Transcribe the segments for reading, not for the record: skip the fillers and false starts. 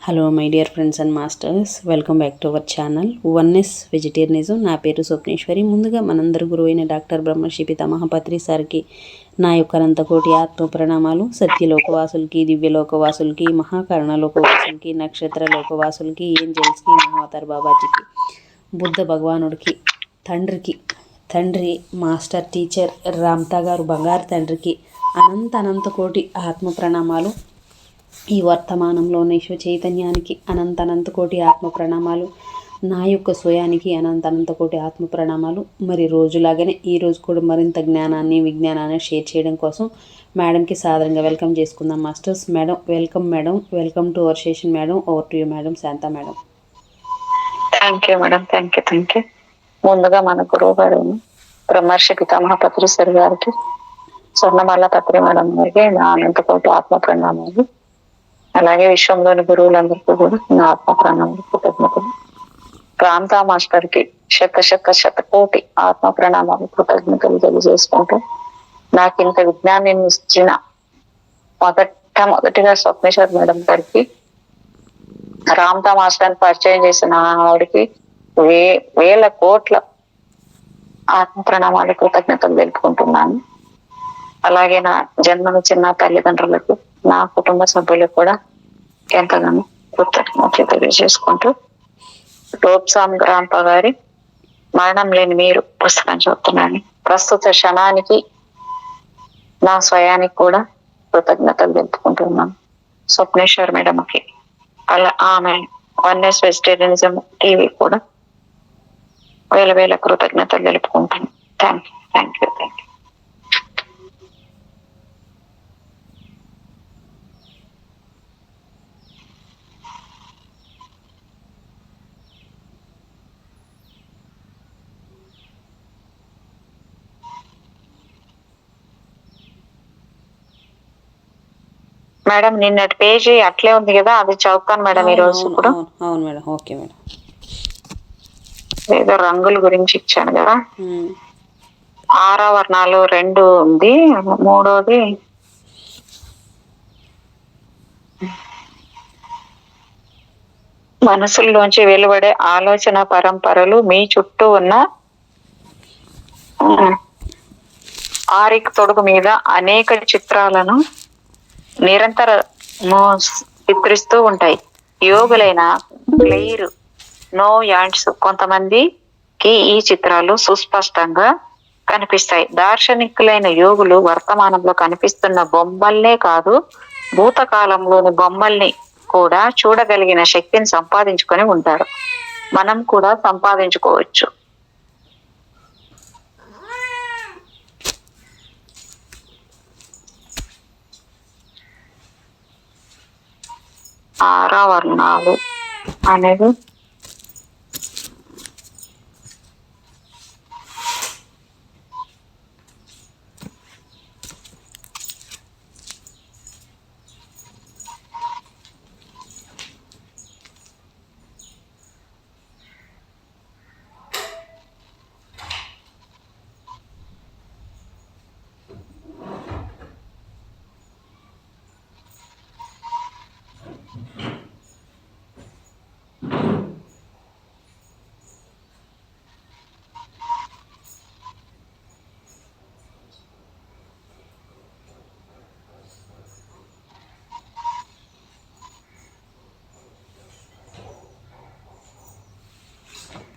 Hello my dear friends and masters, welcome back to our channel oneness vegetarianism. నా పేరు స్వప్నేశ్వరి. ముందుగా మనందరి గురువు అయిన డాక్టర్ బ్రహ్మర్షి పితామహ పత్రి సార్కి నా యొక్క అనంతకోటి ఆత్మ ప్రణామాలు. సత్యలోకవాసులకి, దివ్యలోకవాసులకి, మహాకరణలోకవాసులకి, నక్షత్ర లోకవాసులకి, ఏంజల్స్కి, మహావతార్ బాబాజీకి, బుద్ధ భగవానుడికి, తండ్రి మాస్టర్ టీచర్ రామ్తా గారు బంగారు తండ్రికి అనంత కోటి ఆత్మ ప్రణామాలు. ఈ వర్తమానంలోని విశ్వ చైతన్యానికి అనంత కోటి ఆత్మ ప్రణామాలు. నా యొక్క స్వయానికి అనంత కోటి ఆత్మ ప్రణామాలు. మరి రోజులాగానే ఈరోజు కూడా మరింత జ్ఞానాన్ని విజ్ఞానాన్ని షేర్ చేయడం కోసం మేడంకి సాదరంగా వెల్కమ్ చేసుకుందాం masters. Madam welcome to our session madam. Over to you madam. Shanta madam. Thank you madam. Thank you. ముందుగా మన గురువు గారు బ్రహ్మర్షి పితామహ పత్రి సార్ గారికి, స్వర్ణమాల పత్రి మేడం గారికి నా అనంతకోటి ఆత్మ ప్రణామాలు. అలాగే విశ్వంలోని గురువులందరికీ కూడా నా ఆత్మ ప్రణామాలు, కృతజ్ఞతలు. రామ్తా మాస్టర్ కి శత కోటి ఆత్మ ప్రణామాలు, కృతజ్ఞతలు తెలియజేసుకుంటూ, నాకు ఇంత విజ్ఞానాన్ని ఇచ్చిన మొదటిగా స్వప్నేశ్వర్ మేడం గారికి, రామ్తా మాస్టర్ పరిచయం చేసిన ఆవిడకి వేల కోట్ల ఆత్మ ప్రణామాలు, కృతజ్ఞతలు తెలుపుకుంటున్నాను. అలాగే నా జన్మనిచ్చిన తల్లిదండ్రులకు, నా కుటుంబ సభ్యులకు కూడా ఎంతగానో కృతజ్ఞతలు తెలియజేసుకుంటూ, టోప్సామ్ గ్రాంప గారి మరణం లేని మీరు పుస్తకం చదువుతున్నాను. ప్రస్తుత క్షణానికి నా స్వయానికి కూడా కృతజ్ఞతలు తెలుపుకుంటున్నాను. స్వప్నేశ్వర్ మేడంకి, అలా ఆమె వన్నెస్ వెజిటేరియనిజం టీవీ కూడా వేల కృతజ్ఞతలు తెలుపుకుంటాను. Thank you. మేడం నిన్నటి పేజీ అట్లే ఉంది కదా, అది చదువుతాను మేడం ఈ రోజు కూడా. అవును మేడం. Okay madam. ఏదో రంగుల గురించి ఇచ్చాను కదా, 6 వర్ణాలు 2 ఉంది, 3వది మనసుల్లోంచి వెలువడే ఆలోచన పరంపరలు మీ చుట్టూ ఉన్న ఆరిక్ తొడుగు మీద అనేక చిత్రాలను నిరంతర చిత్రిస్తూ ఉంటాయి. యోగులైన క్లెయిర్ నో యాండ్స్ కొంతమందికి ఈ చిత్రాలు సుస్పష్టంగా కనిపిస్తాయి. దార్శనికులైన యోగులు వర్తమానంలో కనిపిస్తున్న బొమ్మల్నే కాదు, భూతకాలంలోని బొమ్మల్ని కూడా చూడగలిగిన శక్తిని సంపాదించుకొని ఉంటారు. మనం కూడా సంపాదించుకోవచ్చు. ఆరావర్ణాలు అనేది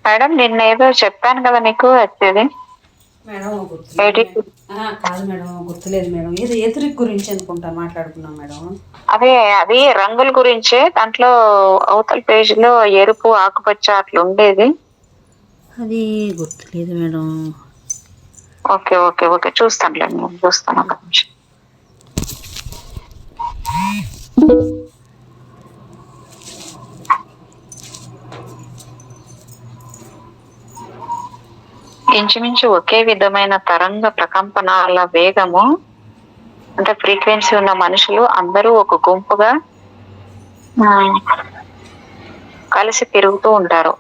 మేడం నిన్న ఏదో చెప్పాను కదా నీకు వచ్చేది మేడం. కాదు మేడం, గుర్తులేదు మేడం. ఏదో ఎదురికి గురించి అనుకుంటా మాట్లాడుకున్నాం మేడం. అది రంగుల గురించే. దాంట్లో అవతల పేజీలో ఎరుపు, ఆకుపచ్చ అట్లా ఉండేది. అది గుర్తులేదు మేడం. ఓకే చూస్తానులే, నేను చూస్తాను ఒక నిమిషం. ఇంచుమించు ఒకే విధమైన తరంగ ప్రకంపనాల వేగము, అంటే ఫ్రీక్వెన్సీ ఉన్న మనుషులు అందరూ ఒక గుంపుగా కలిసి తిరుగుతూ ఉంటారు.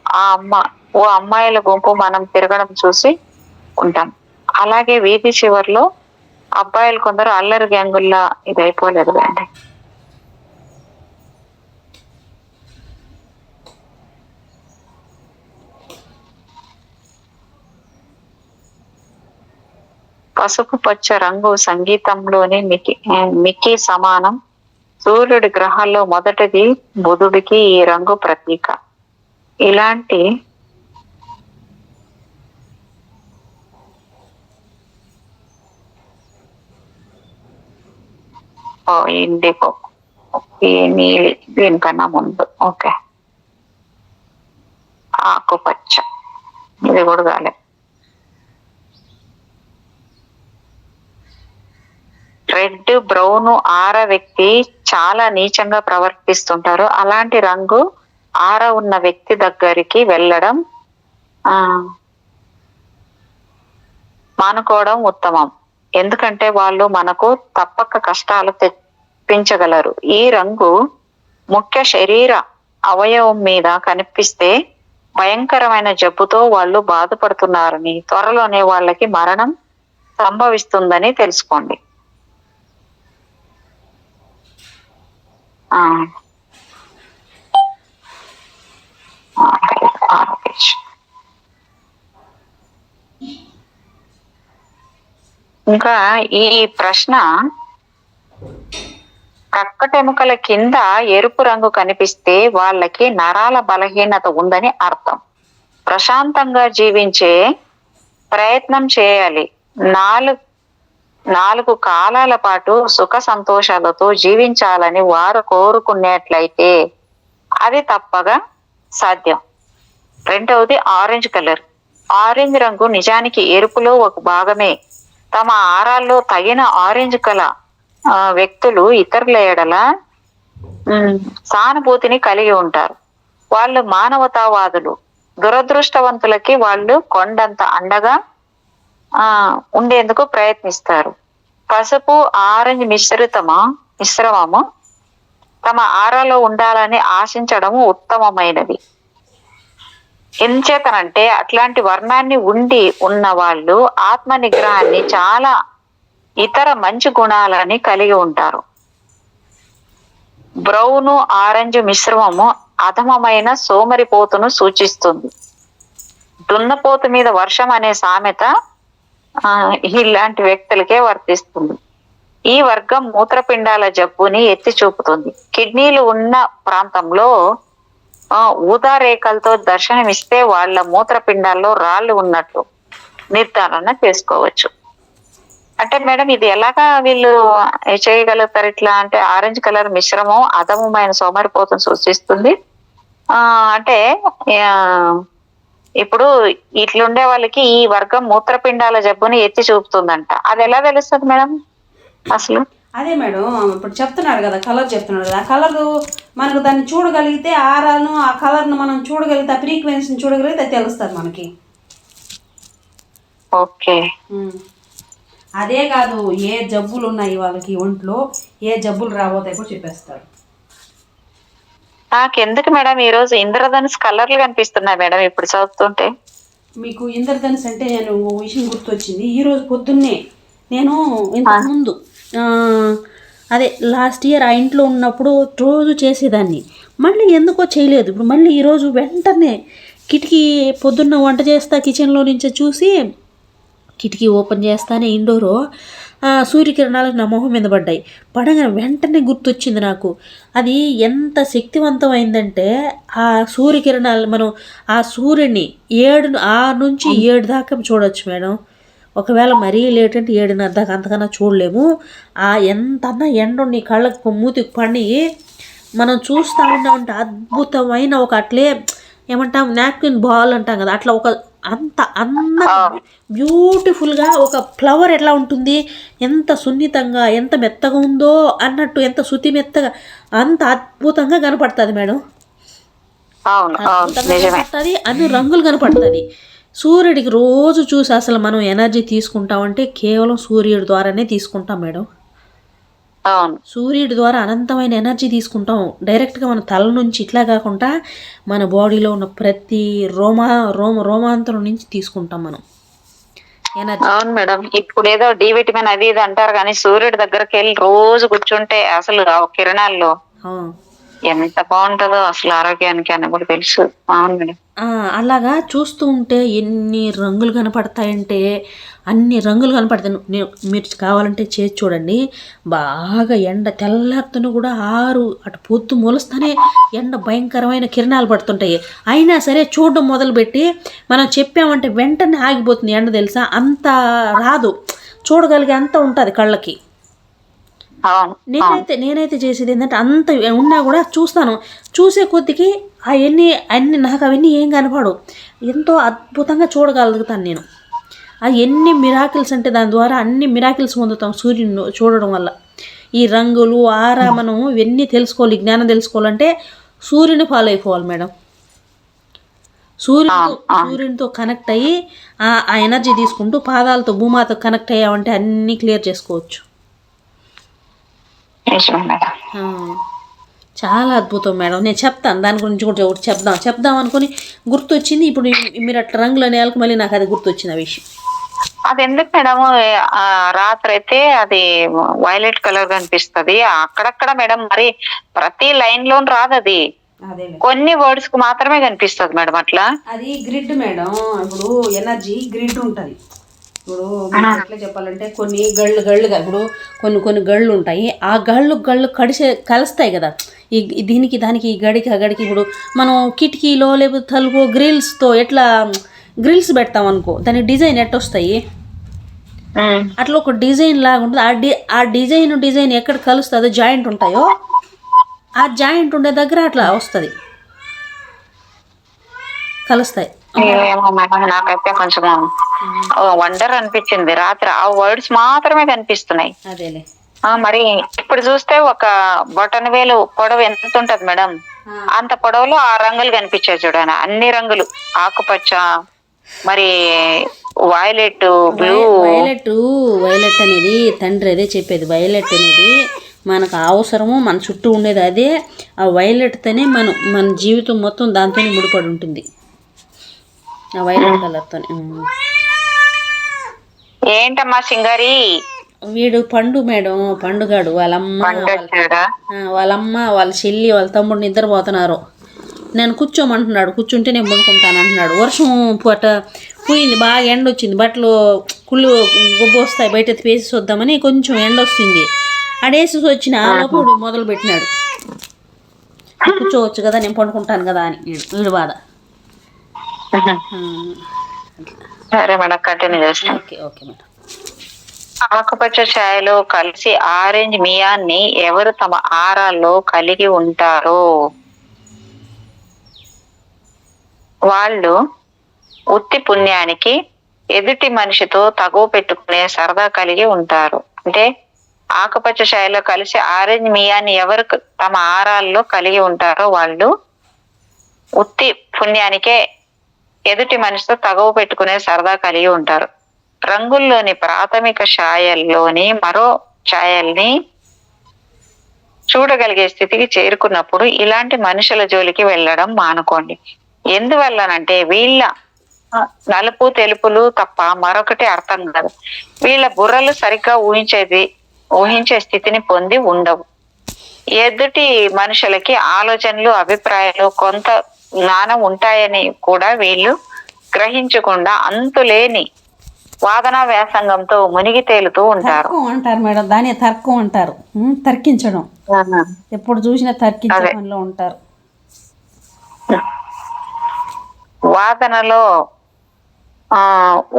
ఓ అమ్మాయిల గుంపు మనం తిరగడం చూసి ఉంటాం. అలాగే వీధి చివర్లో అబ్బాయిలు కొందరు అల్లరి గ్యాంగుల్లా ఇది అయిపోలేదు అండి. పసుపు పచ్చ రంగు సంగీతంలోని మికి సమానం. సూర్యుడి గ్రహాల్లో మొదటిది బుధుడికి ఈ రంగు ప్రతీక. ఇలాంటి ఇండిగో, ఈ నీలి దీనికన్నా ముందు. ఓకే, ఆకుపచ్చ, ఇది కూడా కాలే. రెడ్, బ్రౌన్ ఆర వ్యక్తి చాలా నీచంగా ప్రవర్తిస్తుంటారు. అలాంటి రంగు ఆర ఉన్న వ్యక్తి దగ్గరికి వెళ్ళడం మానుకోవడం ఉత్తమం. ఎందుకంటే వాళ్ళు మనకు తప్పక కష్టాలు తెప్పించగలరు. ఈ రంగు ముఖ్య శరీర అవయవం మీద కనిపిస్తే భయంకరమైన జబ్బుతో వాళ్ళు బాధపడుతున్నారని, త్వరలోనే వాళ్ళకి మరణం సంభవిస్తుందని తెలుసుకోండి. ఇంకా ఈ ప్రశ్న, కక్కటెముకల కింద ఎరుపు రంగు కనిపిస్తే వాళ్ళకి నరాల బలహీనత ఉందని అర్థం. ప్రశాంతంగా జీవించే ప్రయత్నం చేయాలి. 4 కాలాల పాటు సుఖ సంతోషాలతో జీవించాలని వారు కోరుకున్నట్లయితే అది తప్పగా సాధ్యం. రెండవది ఆరెంజ్ కలర్. ఆరెంజ్ రంగు నిజానికి ఎరుపులో ఒక భాగమే. తమ ఆరాల్లో తగిన ఆరెంజ్ కలర్ వ్యక్తులు ఇతరుల ఎడల సానుభూతిని కలిగి ఉంటారు. వాళ్ళు మానవతావాదులు. దురదృష్టవంతులకి వాళ్ళు కొండంత అండగా ఉండేందుకు ప్రయత్నిస్తారు. పసుపు ఆరెంజ్ మిశ్రమము తమ ఆరాలో ఉండాలని ఆశించడము ఉత్తమమైనది. ఎంచేతనంటే అట్లాంటి వర్ణాన్ని ఉన్న వాళ్ళు ఆత్మ నిగ్రహాన్ని, చాలా ఇతర మంచి గుణాలని కలిగి ఉంటారు. బ్రౌను ఆరెంజ్ మిశ్రమము అధమమైన సోమరిపోతును సూచిస్తుంది. దున్నపోతు మీద వర్షం అనే సామెత ఇలాంటి వ్యక్తులకే వర్తిస్తుంది. ఈ వర్గం మూత్రపిండాల జబ్బుని ఎత్తి చూపుతుంది. కిడ్నీలు ఉన్న ప్రాంతంలో ఊదా రేఖలతో దర్శనమిస్తే వాళ్ళ మూత్రపిండాల్లో రాళ్ళు ఉన్నట్టు నిర్ధారణ చేసుకోవచ్చు. అంటే మేడం, ఇది ఎలాగా వీళ్ళు చేయగలుగుతారు ఇట్లా అంటే? ఆరెంజ్ కలర్ మిశ్రమం అధమమైన సోమరిపోతును సూచిస్తుంది అంటే ఇప్పుడు ఇట్లుండే వాళ్ళకి ఈ వర్గం మూత్రపిండాల జబ్బుని ఎత్తి చూపుతుందంట. అది ఎలా తెలుస్తుంది మేడం అసలు? అదే మేడం, ఇప్పుడు చెప్తున్నారు కదా, కలర్ చెప్తున్నారు కదా, ఆ కలర్ మనకు దాన్ని చూడగలిగితే, ఆరాను ఆ కలర్ను మనం చూడగలిగితే, ఆ ఫ్రీక్వెన్సీని చూడగలిగితే అది తెలుస్తుంది మనకి. ఓకే, అదే కాదు, ఏ జబ్బులు ఉన్నాయి వాళ్ళకి ఒంట్లో, ఏ జబ్బులు రాబోతాయి కూడా చెప్పేస్తారు. నాకెందుకు మేడం ఈరోజు ఇంద్రధనుస్ కలర్లు కనిపిస్తున్నాయి మేడం ఇప్పుడు చదువుతుంటే? మీకు ఇంద్రధనుస్ అంటే నేను ఓ విషయం గుర్తొచ్చింది. ఈరోజు పొద్దున్నే నేను ఇంతకుముందు అదే లాస్ట్ ఇయర్ ఆ ఇంట్లో ఉన్నప్పుడు రోజు చేసేదాన్ని, మళ్ళీ ఎందుకో చేయలేదు. ఇప్పుడు మళ్ళీ ఈరోజు వెంటనే కిటికీ పొద్దున్న వంట చేస్తా కిచెన్లో నుంచి చూసి కిటికీ ఓపెన్ చేస్తానే ఇండోరు సూర్యకిరణాలు నా మొహం మీద పడ్డాయి. పడగానే వెంటనే గుర్తొచ్చింది నాకు, అది ఎంత శక్తివంతమైందంటే ఆ సూర్యకిరణాలు మనం ఆ సూర్యుడిని 6 నుంచి 7 దాకా చూడొచ్చు మేడం. ఒకవేళ మరీ లేట్ అంటే 7:30 దాకా, అంతకన్నా చూడలేము. ఆ ఎంతన్నా ఎండ కళ్ళకు మూతికి పండి మనం చూస్తూ ఉన్నామంటే అద్భుతమైన ఒక అట్లే ఏమంటాం నాప్కిన్ బాల్ అంటాం కదా, అట్లా ఒక అంత అందంగా బ్యూటిఫుల్గా ఒక ఫ్లవర్ ఎట్లా ఉంటుంది, ఎంత సున్నితంగా ఎంత మెత్తగా ఉందో అన్నట్టు, ఎంత శుతి మెత్తగా అంత అద్భుతంగా కనపడుతుంది మేడం. అద్భుతంగా కనపడుతుంది, అన్ని రంగులు కనపడుతుంది. సూర్యుడికి రోజు చూసి అసలు మనం ఎనర్జీ తీసుకుంటామంటే కేవలం సూర్యుడి ద్వారానే తీసుకుంటాం మేడం. సూర్యుడి ద్వారా అనంతమైన ఎనర్జీ తీసుకుంటాం డైరెక్ట్గా మన తల నుంచి. ఇట్లా కాకుండా మన బాడీలో ఉన్న ప్రతి రోమాంతరం నుంచి తీసుకుంటాం మనం ఎనర్జీ. అవును మేడం, ఇప్పుడు ఏదో డి విటమిన్ అది ఇది అంటారు కానీ సూర్యుడి దగ్గరికి వెళ్ళి రోజు కూర్చుంటే అసలు కిరణాల్లో ఎంత బాగుంటుందో అసలు ఆరోగ్యానికి అని కూడా తెలుసు. అవును మేడం. అలాగా చూస్తూ ఉంటే ఎన్ని రంగులు కనపడతాయంటే అన్ని రంగులు కనపడతాయి. మీరు కావాలంటే చేసి చూడండి. బాగా ఎండ తెల్లారుతూనే కూడా అటు పొద్దు మొలుస్తానే ఎండ భయంకరమైన కిరణాలు పడుతుంటాయి. అయినా సరే చూడడం మొదలుపెట్టి మనం చెప్పామంటే వెంటనే ఆగిపోతుంది ఎండ, తెలుసా? అంత రాదు, చూడగలిగే అంత ఉంటుంది కళ్ళకి. నేనైతే చేసేది ఏంటంటే అంత ఉన్నా కూడా చూస్తాను. చూసే కొద్దికి అన్ని నాకు అవన్నీ ఏం కనపడవు. ఎంతో అద్భుతంగా చూడగలుగుతాను నేను. ఎన్ని మిరాకిల్స్ అంటే దాని ద్వారా అన్ని మిరాకిల్స్ పొందుతాం సూర్యుని చూడడం వల్ల. ఈ రంగులు మనం ఇవన్నీ తెలుసుకోవాలి, జ్ఞానం తెలుసుకోవాలంటే సూర్యుని ఫాలో అయిపోవాలి మేడం. సూర్యునితో కనెక్ట్ అయ్యి ఆ ఎనర్జీ తీసుకుంటూ పాదాలతో భూమాతో కనెక్ట్ అయ్యామంటే అన్నీ క్లియర్ చేసుకోవచ్చు. చాలా అద్భుతం మేడం. నేను చెప్తాను దాని గురించి కూడా ఒకటి చెప్దాం అనుకుని గుర్తొచ్చింది. ఇప్పుడు మీరు అట్లా రంగులు అనేయాలకు మళ్ళీ నాకు అది గుర్తొచ్చింది ఆ విషయం. అది ఎందుకు మేడం, రాత్రి అయితే అది వైలెట్ కలర్ కనిపిస్తుంది అక్కడక్కడ మేడం. మరి ప్రతి లైన్ లో రాదు, అది కొన్ని వర్డ్స్ కు మాత్రమే కనిపిస్తుంది మేడం. అట్లా అది గ్రిడ్ మేడం. ఇప్పుడు ఎనర్జీ గ్రిడ్ ఉంటది. ఇప్పుడు ఎట్లా చెప్పాలంటే కొన్ని గళ్ళుగా ఇప్పుడు కొన్ని గళ్ళు ఉంటాయి. ఆ గళ్ళు కలుస్తాయి కదా. దీనికి దానికి ఈ గడికి ఆ గడికి. ఇప్పుడు మనం కిటికీలో లేకపోతే తలుపు గ్రిల్స్తో ఎట్లా గ్రిల్స్ పెడతాం అనుకో, దానికి డిజైన్ ఎట్టొస్తాయి అట్లా ఒక డిజైన్ లాగా ఉంటుంది. ఆ డిజైన్ ఎక్కడ కలుస్తుందో జాయింట్ ఉంటాయో ఆ జాయింట్ ఉండే దగ్గర అట్లా వస్తుంది, కలుస్తాయి. నాకైతే కొంచెం వండర్ అనిపించింది. రాత్రి ఆ వర్డ్స్ మాత్రమే కనిపిస్తున్నాయి. అదేలే. మరి ఇప్పుడు చూస్తే ఒక బొటన వేలు పొడవు ఎంత ఉంటది మేడం, అంత పొడవులో ఆ రంగులు కనిపించాయి చూడండి. అన్ని రంగులు, ఆకుపచ్చ, మరి వైలెట్, బ్లూ. వైలెట్ అనేది తండ్రి అదే చెప్పేది. వైలెట్ అనేది మనకు అవసరము, మన చుట్టూ ఉండేది అదే. ఆ వైలెట్తోనే మన జీవితం మొత్తం దాంతోనే ముడిపడి ఉంటుంది, ఆ వైలెట్ కలర్తోనే. ఏంటమ్మా సింగారి? వీడు పండు మేడం, పండుగాడు. వాళ్ళమ్మ వాళ్ళ చెల్లి వాళ్ళ తమ్ముడు నిద్రపోతున్నారు. నేను కూర్చోమంటున్నాడు, కూర్చుంటే నేను పడుకుంటాను అంటున్నాడు. వర్షం పోయింది, బాగా ఎండ వచ్చింది, బట్టలు కుళ్ళు గొబ్బు వస్తాయి, బయట వేసి వద్దామని కొంచెం ఎండ వస్తుంది. ఆడేసి వచ్చిన లోపల మొదలు పెట్టినాడు, కూర్చోవచ్చు కదా నేను పండుకుంటాను కదా అని. వీడు బాధ. సరే మేడం, కంటిన్యూ చేస్తాం. Okay madam. ఆకుపచ్చ ఛాయలో కలిసి ఆరెంజ్ మియాన్ని ఎవరు తమ ఆరాల్లో కలిగి ఉంటారో వాళ్ళు ఉత్తి పుణ్యానికి ఎదుటి మనిషితో తగువ పెట్టుకునే సరదా కలిగి ఉంటారు. అంటే ఆకుపచ్చ ఛాయలో కలిసి ఆరెంజ్ మియాన్ని ఎవరు తమ ఆరాల్లో కలిగి ఉంటారో వాళ్ళు ఉత్తి పుణ్యానికే ఎదుటి మనిషితో తగువ పెట్టుకునే సరదా కలిగి ఉంటారు. రంగుల్లోని ప్రాథమిక ఛాయల్లోని మరో ఛాయల్ని చూడగలిగే స్థితికి చేరుకున్నప్పుడు ఇలాంటి మనుషుల జోలికి వెళ్ళడం మానుకోండి. ఎందువల్లనంటే వీళ్ళ నలుపు తెలుపులు తప్ప మరొకటి అర్థం కాదు. వీళ్ళ బుర్రలు సరిగ్గా ఊహించే స్థితిని పొంది ఉండవు. ఎదుటి మనుషులకి ఆలోచనలు, అభిప్రాయాలు, కొంత జ్ఞానం ఉంటాయని కూడా వీళ్ళు గ్రహించకుండా అంతులేని వాదనా వ్యాసంగంతో మునిగి తేలుతూ ఉంటారు మేడం. దాని తర్కం అంటారు, తర్కించడం. ఎప్పుడు చూసినా తర్కించడంలో ఉంటారు. వాదనలో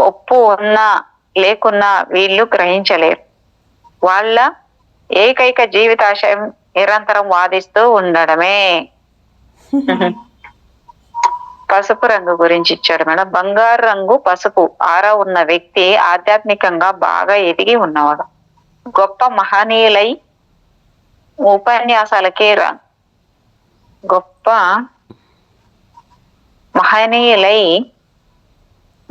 ఒప్పు ఉన్నా లేకున్నా వీళ్ళు గ్రహించలేరు. వాళ్ళ ఏకైక జీవితాశయం నిరంతరం వాదిస్తూ ఉండడమే. పసుపు రంగు గురించి ఇచ్చాడు మేడం. బంగారు రంగు పసుపు ఆరా ఉన్న వ్యక్తి ఆధ్యాత్మికంగా బాగా ఎదిగి ఉన్నవాడు. గొప్ప మహనీయులై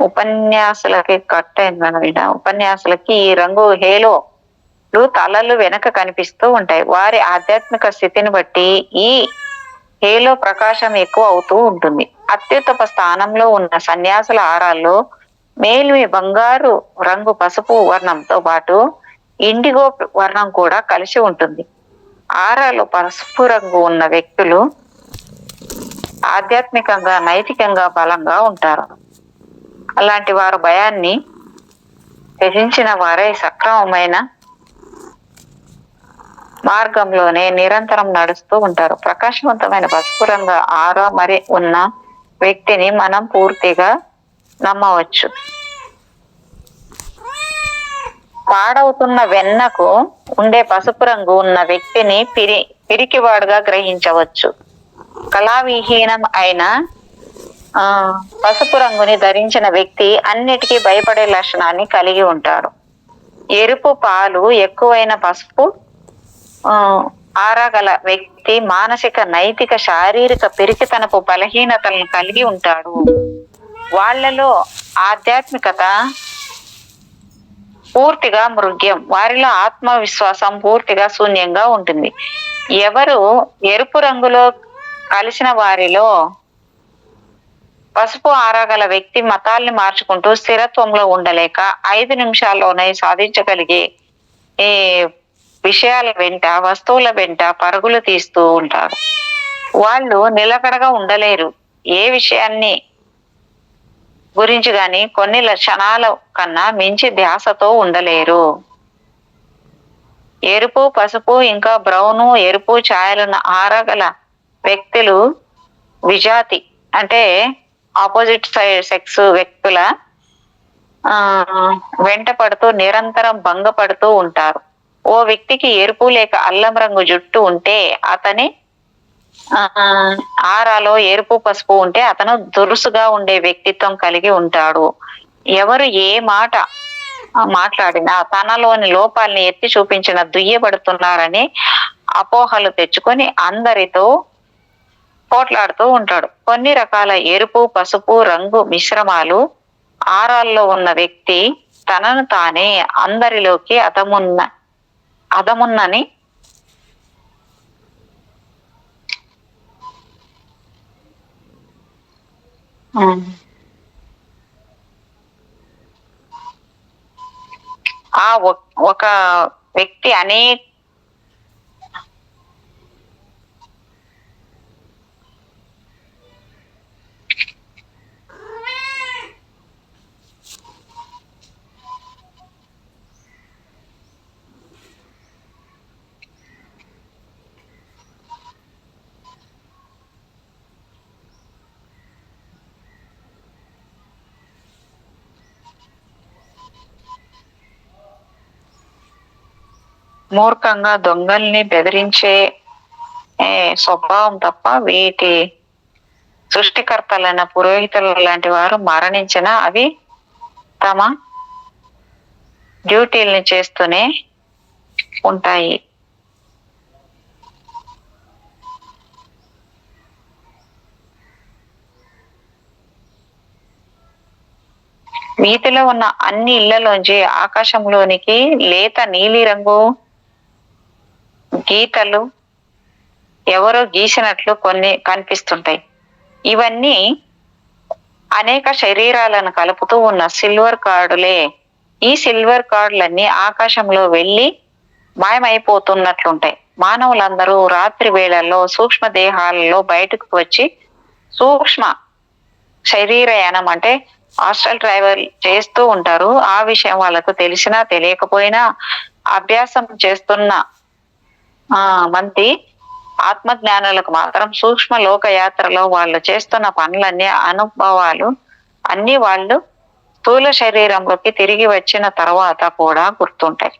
ఉపన్యాసాలకి కట్టయింది మేడం. ఉపన్యాసాలకి ఈ రంగు హేలోలు తలలు వెనక కనిపిస్తూ ఉంటాయి. వారి ఆధ్యాత్మిక స్థితిని బట్టి ఈ హేలో ప్రకాశం ఎక్కువ అవుతూ ఉంటుంది. అత్యుత్తమ స్థానంలో ఉన్న సన్యాసుల ఆరాల్లో మేలిమి బంగారు రంగు పసుపు వర్ణంతో పాటు ఇండిగో వర్ణం కూడా కలిసి ఉంటుంది. ఆరాలో పసుపు రంగు ఉన్న వ్యక్తులు ఆధ్యాత్మికంగా నైతికంగా బలంగా ఉంటారు. అలాంటి వారు భయాన్ని త్యజించిన వారే సక్రమమైన మార్గంలోనే నిరంతరం నడుస్తూ ఉంటారు. ప్రకాశవంతమైన పసుపు రంగు ఆరా మరి ఉన్న వ్యక్తిని మనం పూర్తిగా నమ్మవచ్చు. పాడవుతున్న వెన్నకు ఉండే పసుపు రంగు ఉన్న వ్యక్తిని పిరికివాడుగా గ్రహించవచ్చు. కళావిహీనం అయిన పసుపు రంగుని ధరించిన వ్యక్తి అన్నిటికీ భయపడే లక్షణాన్ని కలిగి ఉంటాడు. ఎరుపు పాలు ఎక్కువైన పసుపు ఆరగల వ్యక్తి మానసిక, నైతిక, శారీరక పిరికితనపు బలహీనతలను కలిగి ఉంటాడు. వాళ్ళలో ఆధ్యాత్మికత పూర్తిగా మృగ్యం, వారిలో ఆత్మవిశ్వాసం పూర్తిగా శూన్యంగా ఉంటుంది. ఎవరు ఎరుపు రంగులో కలిసిన వారిలో పసుపు ఆరగల వ్యక్తి మతాల్ని మార్చుకుంటూ స్థిరత్వంలో ఉండలేక 5 నిమిషాల్లోనే సాధించగలిగే ఈ విషయాల వెంట, వస్తువుల వెంట పరుగులు తీస్తూ ఉంటారు. వాళ్ళు నిలకడగా ఉండలేరు. ఏ విషయాన్ని గురించి గాని కొన్ని క్షణాల కన్నా మించి ధ్యాసతో ఉండలేరు. ఎరుపు, పసుపు ఇంకా బ్రౌను, ఎరుపు ఛాయలున్న ఆరగల వ్యక్తులు విజాతి అంటే ఆపోజిట్ సెక్స్ వ్యక్తుల వెంట పడుతూ నిరంతరం భంగపడుతూ ఉంటారు. ఓ వ్యక్తికి ఎరుపు లేక అల్లం రంగు జుట్టు ఉంటే అతని ఆరాలో ఎరుపు, పసుపు ఉంటే అతను దురుసుగా ఉండే వ్యక్తిత్వం కలిగి ఉంటాడు. ఎవరు ఏ మాట మాట్లాడినా తనలోని లోపాలని ఎత్తి చూపించిన దుయ్యబడుతున్నారని అపోహలు తెచ్చుకొని అందరితో పోట్లాడుతూ ఉంటాడు. కొన్ని రకాల ఎరుపు, పసుపు రంగు మిశ్రమాలు ఆరాల్లో ఉన్న వ్యక్తి తనను తానే అందరిలోకి అదమున్నని ఒక వ్యక్తి మూర్ఖంగా దొంగల్ని బెదిరించే స్వభావం తప్ప వీటి సృష్టికర్తలైన పురోహితులు లాంటి వారు మరణించిన అవి తమ డ్యూటీల్ని చేస్తూనే ఉంటాయి. వీధిలో ఉన్న అన్ని ఇళ్లలోంచి ఆకాశంలోనికి లేత నీలి రంగు గీతలు ఎవరో గీసినట్లు కొన్ని కనిపిస్తుంటాయి. ఇవన్నీ అనేక శరీరాలను కలుపుతూ ఉన్న సిల్వర్ కార్డులే. ఈ సిల్వర్ కార్డులన్నీ ఆకాశంలో వెళ్ళి మాయమైపోతున్నట్లుంటాయి. మానవులందరూ రాత్రి వేళల్లో సూక్ష్మ దేహాలలో బయటకు వచ్చి సూక్ష్మ శరీరయానం అంటే హాస్టల్ ట్రావెల్ చేస్తూ ఉంటారు. ఆ విషయం వాళ్ళకు తెలిసినా తెలియకపోయినా అభ్యాసం చేస్తున్న మంది ఆత్మజ్ఞానులకు మాత్రం సూక్ష్మ లోకయాత్రలో వాళ్ళు చేస్తున్న పనులన్నీ, అనుభవాలు అన్ని వాళ్ళు స్థూల శరీరంలోకి తిరిగి వచ్చిన తర్వాత కూడా గుర్తుంటాయి.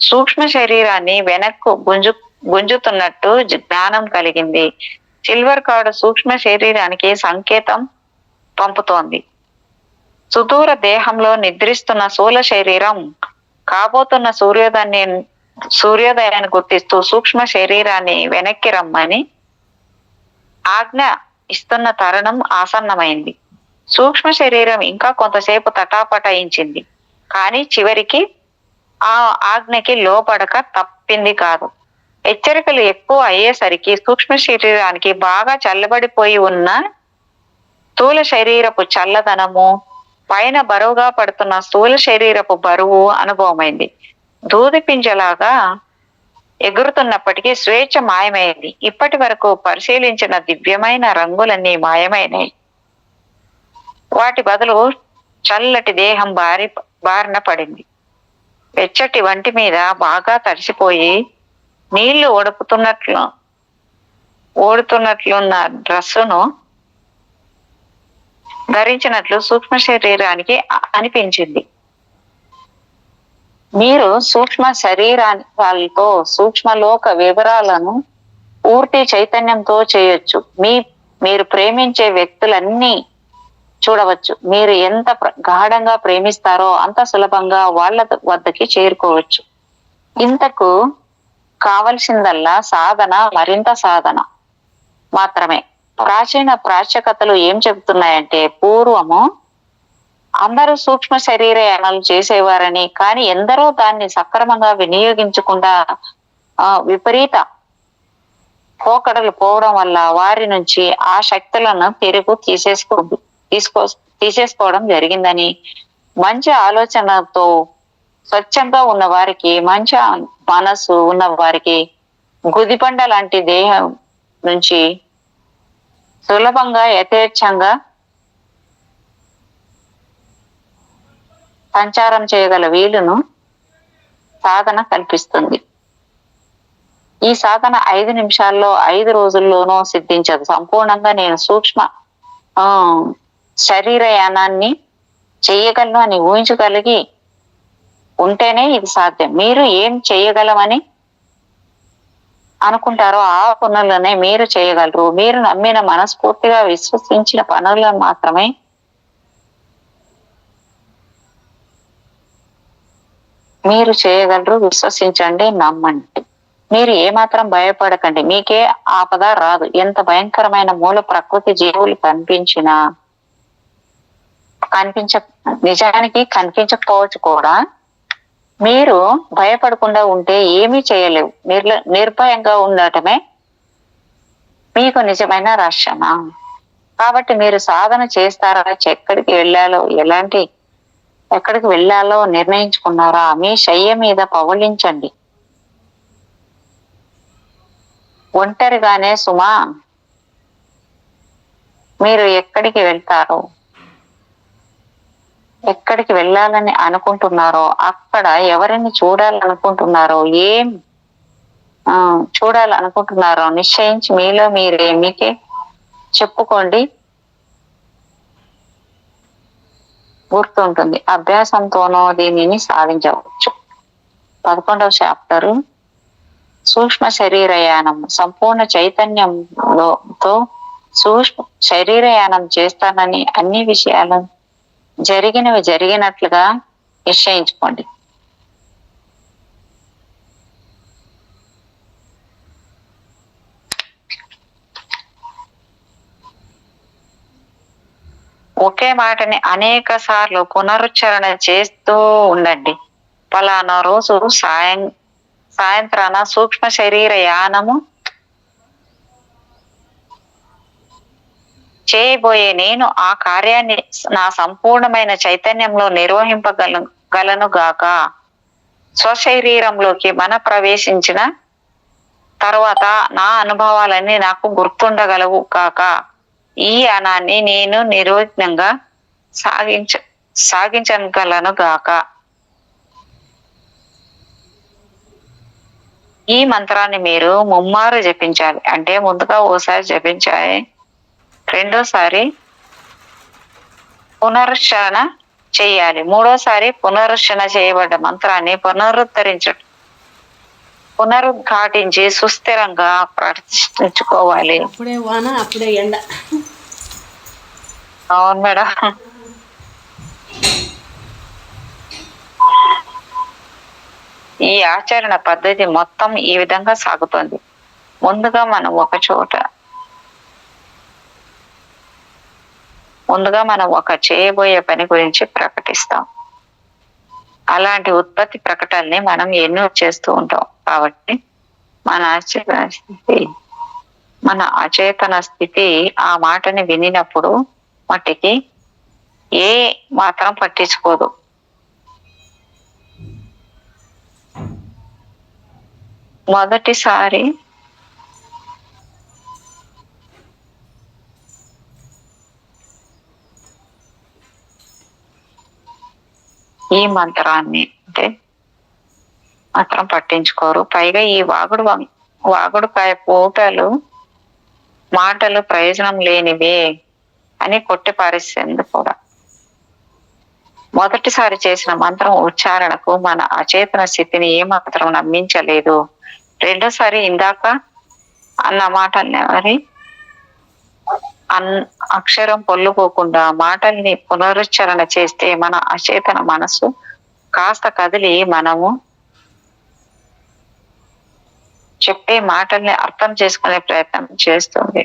సూక్ష్మ శరీరాన్ని వెనక్కు గుంజుతున్నట్టు జ్ఞానం కలిగింది. సిల్వర్ కార్డు సూక్ష్మ శరీరానికి సంకేతం పంపుతోంది. సుదూర దేహంలో నిద్రిస్తున్న స్థూల శరీరం కాబోతున్న సూర్యోదయాన్ని గుర్తిస్తూ సూక్ష్మ శరీరాన్ని వెనక్కి రమ్మని ఆజ్ఞ ఇస్తున్న తరుణం ఆసన్నమైంది. సూక్ష్మ శరీరం ఇంకా కొంతసేపు తటాపటాయించింది. కానీ చివరికి ఆ ఆజ్ఞకి లోపడక తప్పింది కాదు. హెచ్చరికలు ఎక్కువ అయ్యేసరికి సూక్ష్మ శరీరానికి బాగా చల్లబడిపోయి ఉన్న స్థూల శరీరపు చల్లదనము, పైన బరువుగా పడుతున్న స్థూల శరీరపు బరువు అనుభవమైంది. దూది పింజలాగా ఎగురుతున్నప్పటికీ స్వేచ్ఛ మాయమైంది. ఇప్పటి వరకు పరిశీలించిన దివ్యమైన రంగులన్నీ మాయమైనాయి. వాటి బదులు చల్లటి దేహం బారిన పడింది. వెచ్చటి వంటి మీద బాగా తడిసిపోయి నీళ్లు ఓడుతున్నట్లున్న డ్రస్సును ధరించినట్లు సూక్ష్మ శరీరానికి అనిపించింది. మీరు సూక్ష్మ శరీరాలతో సూక్ష్మలోక వివరాలను పూర్తి చైతన్యంతో చేయొచ్చు. మీరు ప్రేమించే వ్యక్తులన్నీ చూడవచ్చు. మీరు ఎంత గాఢంగా ప్రేమిస్తారో అంత సులభంగా వాళ్ళ వద్దకి చేరుకోవచ్చు. ఇంతకు కావలసిందల్లా సాధన, మరింత సాధన మాత్రమే. ప్రాచ్య కథలు ఏం చెబుతున్నాయంటే, పూర్వము అందరూ సూక్ష్మ శరీరయానాలు చేసేవారని, కానీ ఎందరో దాన్ని సక్రమంగా వినియోగించకుండా విపరీత పోకడలు పోవడం వల్ల వారి నుంచి ఆ శక్తులను తీసేసుకోవడం జరిగిందని, మంచి ఆలోచనతో స్వచ్ఛంగా ఉన్న వారికి, మంచి మనసు ఉన్న వారికి గుదిబండ లాంటి దేహం నుంచి సులభంగా యథేచ్ఛంగా సంచారం చేయగల వీలును సాధన కల్పిస్తుంది. ఈ సాధన 5 నిమిషాల్లో 5 రోజుల్లోనూ సిద్ధించదు. సంపూర్ణంగా నేను సూక్ష్మ శరీరయానాన్ని చెయ్యగలను అని ఊహించగలిగి ఉంటేనే ఇది సాధ్యం. మీరు ఏం చేయగలమని అనుకుంటారో ఆ పనులనే మీరు చేయగలరు. మీరు నమ్మిన, మనస్ఫూర్తిగా విశ్వసించిన పనులను మాత్రమే మీరు చేయగలరు. విశ్వసించండి, నమ్మండి. మీరు ఏమాత్రం భయపడకండి. మీకే ఆపద రాదు. ఎంత భయంకరమైన మూల ప్రకృతి జీవులు నిజానికి కనిపించకపోవచ్చు కూడా, మీరు భయపడకుండా ఉంటే ఏమీ చేయలేవు. నిర్భయంగా ఉండటమే మీకు నిజమైన రక్షణ. కాబట్టి మీరు సాధన చేస్తారా? ఎక్కడికి వెళ్ళాలో నిర్ణయించుకున్నారా? మీ శయ్య మీద పవళించండి. ఒంటరిగానే సుమా. మీరు ఎక్కడికి వెళ్తారో, ఎక్కడికి వెళ్ళాలని అనుకుంటున్నారో, అక్కడ ఎవరిని చూడాలనుకుంటున్నారో, ఏం చూడాలనుకుంటున్నారో నిశ్చయించి మీకే చెప్పుకోండి. గుర్తుంటుంది. అభ్యాసంతోనో దీనిని సాధించవచ్చు. 11వ చాప్టరు సూక్ష్మ శరీరయానం. సంపూర్ణ చైతన్యంతో సూక్ష్మ శరీరయానం చేస్తానని అన్ని విషయాలను జరిగినట్లుగా నిశ్చయించుకోండి. ఒకే మాటని అనేక సార్లు పునరుచ్చరణ చేస్తూ ఉండండి. పలానా రోజు సాయంత్రాన సూక్ష్మ శరీర యానము చేయబోయే నేను ఆ కార్యాన్ని నా సంపూర్ణమైన చైతన్యంలో నిర్వహింపగలను గాక. స్వశరీరంలోకి ప్రవేశించిన తర్వాత నా అనుభవాలన్నీ నాకు గుర్తుండగలవు కాక. ఈ యానాన్ని నేను నిర్విఘ్నంగా సాగించగలను గాక. ఈ మంత్రాన్ని మీరు ముమ్మారు జపించాలి. అంటే ముందుగా ఓసారి జపించాలి, రెండోసారి పునరుచ్చరణ చేయాలి, మూడోసారి పునరుచ్చరణ చేయబడ్డ మంత్రాన్ని పునరుద్ఘాటించి సుస్థిరంగా ప్రతిష్ఠించుకోవాలి. అప్పుడే వాన అప్పుడే ఎండ. అవును మేడం. ఈ ఆచరణ పద్ధతి మొత్తం ఈ విధంగా సాగుతుంది. ముందుగా మనం ఒక చేయబోయే పని గురించి ప్రకటిస్తాం. అలాంటి ఉత్పత్తి ప్రకటనని మనం ఎన్నో చేస్తూ ఉంటాం. కాబట్టి మన అచేతన స్థితి ఆ మాటని వినినప్పుడు మట్టికి ఏ మాత్రం పట్టించుకోదు. మొదటిసారి ఈ మంత్రాన్ని అంటే మాత్రం పట్టించుకోరు. పైగా ఈ వాగుడుకాయ పూటలు మాటలు ప్రయోజనం లేనివే అని కొట్టిపారేసింది కూడా. మొదటిసారి చేసిన మంత్రం ఉచ్చారణకు మన అచేతన స్థితిని ఏమాత్రం నమ్మించలేదు. రెండోసారి ఇందాక అన్న మాటల్ని మరి అక్షరం పొల్లుపోకుండా మాటల్ని పునరుచ్చారణ చేస్తే మన అచేతన మనసు కాస్త కదిలి మనము చెప్పే మాటల్ని అర్థం చేసుకునే ప్రయత్నం చేస్తుంది.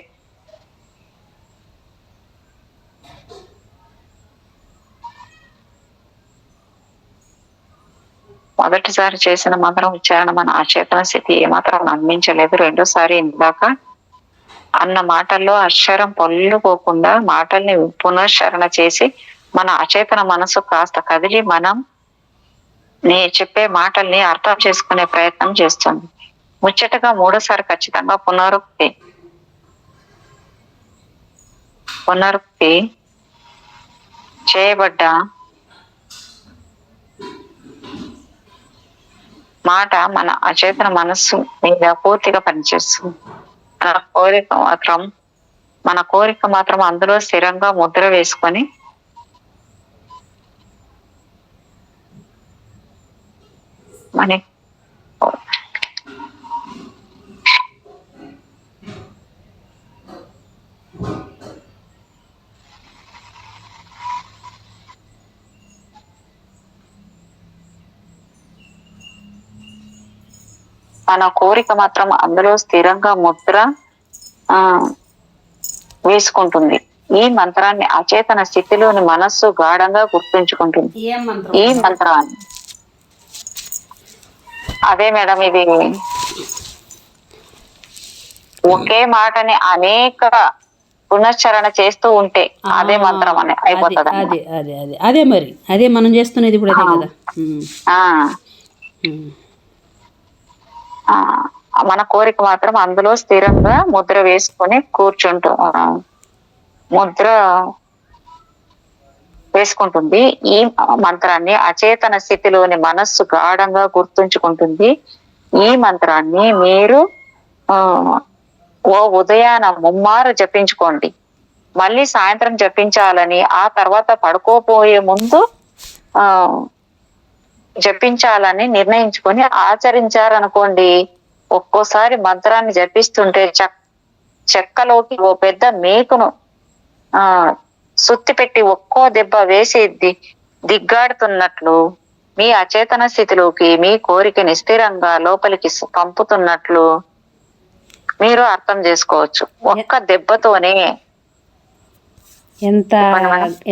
మొదటిసారి చేసిన మంత్రం ఉచ్చారణ మన అచేతన స్థితి ఏమాత్రం నమ్మించలేదు. రెండోసారి ఇందాక అన్న మాటల్లో అక్షరం పొల్లుపోకుండా మాటల్ని పునశ్చరణ చేసి మన అచేతన మనసు కాస్త కదిలి మనం చెప్పే మాటల్ని అర్థం చేసుకునే ప్రయత్నం చేస్తుంది. ముచ్చటగా మూడోసారి ఖచ్చితంగా పునరుక్తి చేయబడ్డ మాట మన అచేతన మనస్సు మీద పూర్తిగా పనిచేస్తుంది. మన కోరిక మాత్రం అందులో స్థిరంగా ముద్ర వేసుకొని మన కోరిక మాత్రం అందులో స్థిరంగా ముద్ర వేసుకుంటుంది. ఈ మంత్రాన్ని అచేతన స్థితిలోని మనస్సు గాఢంగా గుర్తుంచుకుంటుంది. ఈ మంత్రాన్ని అదే మేడం, ఇది ఒకే మాటని అనేక పునశ్చరణ చేస్తూ ఉంటే అదే మంత్రం అని అయిపోతుంది. అదే మరి అదే మనం చేస్తున్నది ఇప్పుడు అదే కదా. మన కోరిక మాత్రం అందులో స్థిరంగా ముద్ర వేసుకొని ముద్ర వేసుకుంటుంది. ఈ మంత్రాన్ని అచేతన స్థితిలోని మనస్సు గాఢంగా గుర్తుంచుకుంటుంది. ఈ మంత్రాన్ని మీరు ఉదయాన ముమ్మారు జపించుకోండి. మళ్ళీ సాయంత్రం జపించాలని, ఆ తర్వాత పడుకోపోయే ముందు జపించాలని నిర్ణయించుకొని ఆచరించారనుకోండి, ఒక్కోసారి మంత్రాన్ని జపిస్తుంటే చెక్కలోకి ఓ పెద్ద మేకును సుత్తి పెట్టి ఒక్కో దెబ్బ వేసి దిగ్గాడుతున్నట్లు మీ అచేతన స్థితిలోకి మీ కోరికని స్థిరంగా లోపలికి పంపుతున్నట్లు మీరు అర్థం చేసుకోవచ్చు. ఒక్క దెబ్బతోనే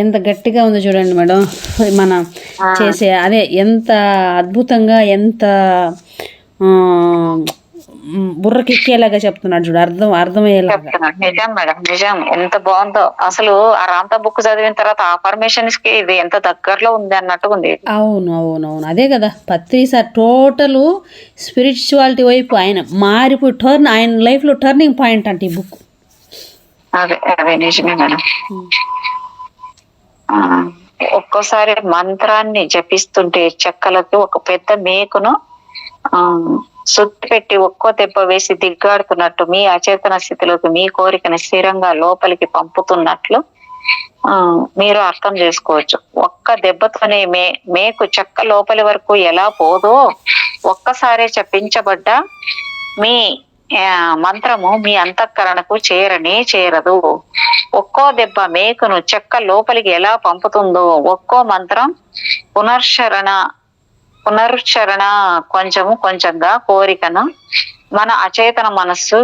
ఎంత గట్టిగా ఉందో చూడండి మేడం. మనం చేసే అదే ఎంత అద్భుతంగా, ఎంత బుర్రకెక్కేలాగా చెప్తున్నాడు చూడు, అర్థమయ్యేలాగా. నిజం మేడం, నిజం. ఎంత బాగుందో అసలు. ఆ రాంతా బుక్ చదివిన తర్వాత అఫర్మేషన్స్ కి ఇది ఎంత దగ్గరలో ఉంది అన్నట్టుగా ఉంది. అవును, అదే కదా పత్రి సార్ టోటల్ స్పిరిచువాలిటీ వైపు ఆయన మారిపోయి ఆయన లైఫ్ లో టర్నింగ్ పాయింట్ అంటే ఈ బుక్. అదే నిజమే మేడం. ఒక్కోసారి మంత్రాన్ని జపిస్తుంటే చెక్కలకి ఒక పెద్ద మేకును సుత్తి పెట్టి ఒక్కో దెబ్బ వేసి దిగ్గాడుతున్నట్టు మీ అచేతన స్థితిలోకి మీ కోరికని స్థిరంగా లోపలికి పంపుతున్నట్లు మీరు అర్థం చేసుకోవచ్చు. ఒక్క దెబ్బతోనే మేకు చెక్క లోపలి వరకు ఎలా పోదో ఒక్కసారే చెప్పించబడ్డ మీ మంత్రము మీ అంతఃకరణకు చేరదు. ఒక్కో దెబ్బ మేకును చెక్క లోపలికి ఎలా పంపుతుందో ఒక్కో మంత్రం పునరుచ్చరణ కొంచెంగా కోరికను మన అచేతన మనస్సు